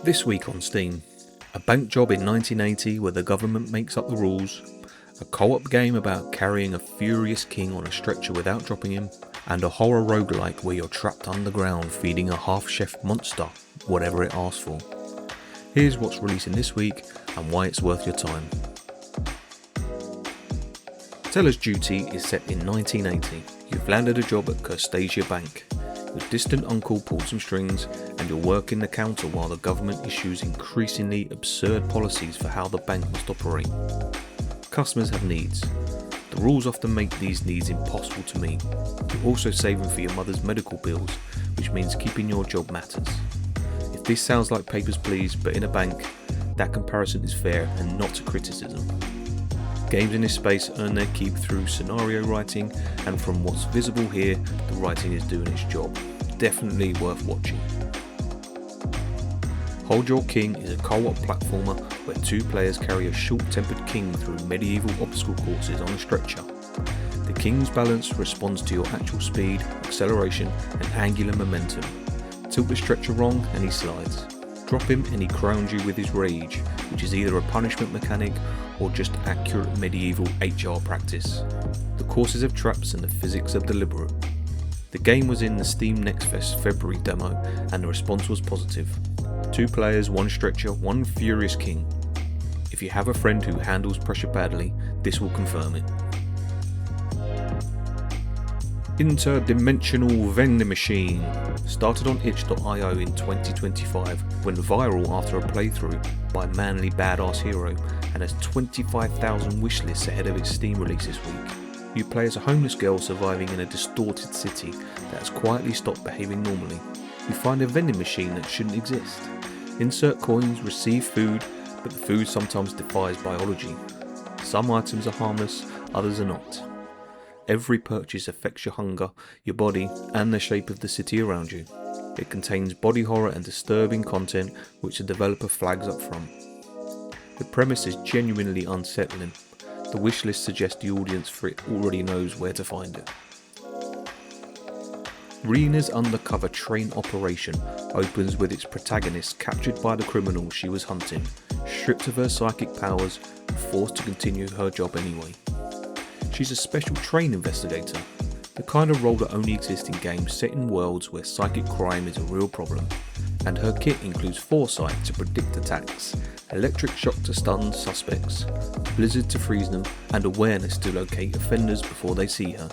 This week on Steam, a bank job in 1980 where the government makes up the rules, a co-op game about carrying a furious king on a stretcher without dropping him, and a horror roguelite where you're trapped underground feeding a half-chef monster whatever it asks for. Here's what's releasing this week and why it's worth your time. Teller's Duty is set in 1980. You've landed a job at Kerstasia Bank. Your distant uncle pulled some strings and you're working the counter while the government issues increasingly absurd policies for how the bank must operate. Customers have needs. The rules often make these needs impossible to meet. You're also saving for your mother's medical bills, which means keeping your job matters. If this sounds like Papers, Please, but in a bank, that comparison is fair and not a criticism. Games in this space earn their keep through scenario writing, and from what's visible here, the writing is doing its job. Definitely worth watching. Hold Your King is a co-op platformer where two players carry a short-tempered king through medieval obstacle courses on a stretcher. The king's balance responds to your actual speed, acceleration and angular momentum. Tilt the stretcher wrong and he slides. Drop him and he crowns you with his rage, which is either a punishment mechanic or just accurate medieval HR practice. The courses have traps and the physics are deliberate. The game was in the Steam Next Fest February demo and the response was positive. 2 players, 1 stretcher, 1 furious king. If you have a friend who handles pressure badly, this will confirm it. Interdimensional Vending Machine started on itch.io in 2025, went viral after a playthrough by Manly Badass Hero and has 25,000 wishlists ahead of its Steam release this week. You play as a homeless girl surviving in a distorted city that has quietly stopped behaving normally. You find a vending machine that shouldn't exist. Insert coins, receive food, but the food sometimes defies biology. Some items are harmless, others are not. Every purchase affects your hunger, your body, and the shape of the city around you. It contains body horror and disturbing content which the developer flags up front. The premise is genuinely unsettling. The wishlist suggests the audience for it already knows where to find it. Rina's undercover train operation opens with its protagonist captured by the criminal she was hunting, stripped of her psychic powers and forced to continue her job anyway. She's a special train investigator, the kind of role that only exists in games set in worlds where psychic crime is a real problem, and her kit includes Foresight to predict attacks, electric shock to stun suspects, blizzard to freeze them, and awareness to locate offenders before they see her.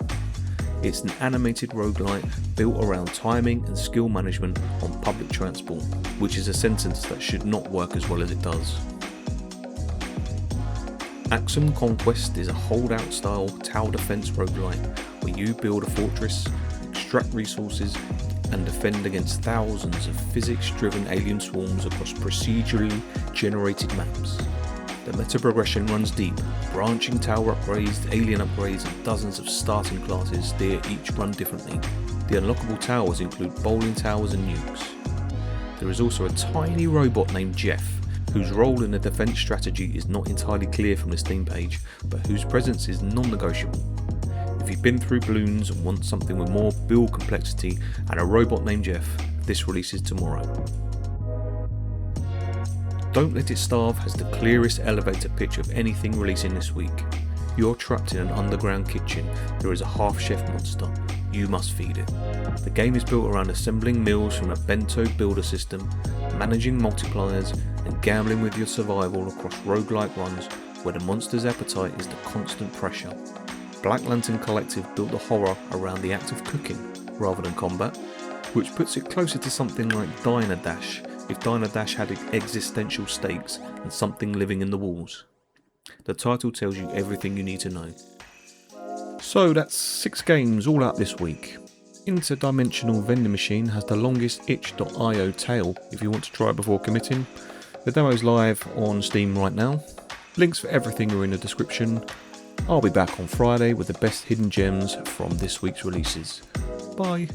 It's an animated roguelite built around timing and skill management on public transport, which is a sentence that should not work as well as it does. Axum Conquest is a holdout style tower defense roguelite where you build a fortress, extract resources and defend against thousands of physics driven alien swarms across procedurally generated maps. The meta progression runs deep, branching tower upgrades, alien upgrades and dozens of starting classes steer each run differently. The unlockable towers include bowling towers and nukes. There is also a tiny robot named Jeff, whose role in the defense strategy is not entirely clear from the Steam page, but whose presence is non-negotiable. If you've been through balloons and want something with more build complexity and a robot named Jeff, this releases tomorrow. Don't Let It Starve has the clearest elevator pitch of anything releasing this week. You're trapped in an underground kitchen, there is a half-chef monster, you must feed it. The game is built around assembling meals from a bento builder system, managing multipliers and gambling with your survival across roguelike runs where the monster's appetite is the constant pressure. Black Lantern Collective built the horror around the act of cooking rather than combat, which puts it closer to something like Diner Dash if Diner Dash had existential stakes and something living in the walls. The title tells you everything you need to know. So that's 6 games all out this week. Interdimensional Vending Machine has the longest itch.io tail if you want to try it before committing. The demo's live on Steam right now. Links for everything are in the description. I'll be back on Friday with the best hidden gems from this week's releases. Bye.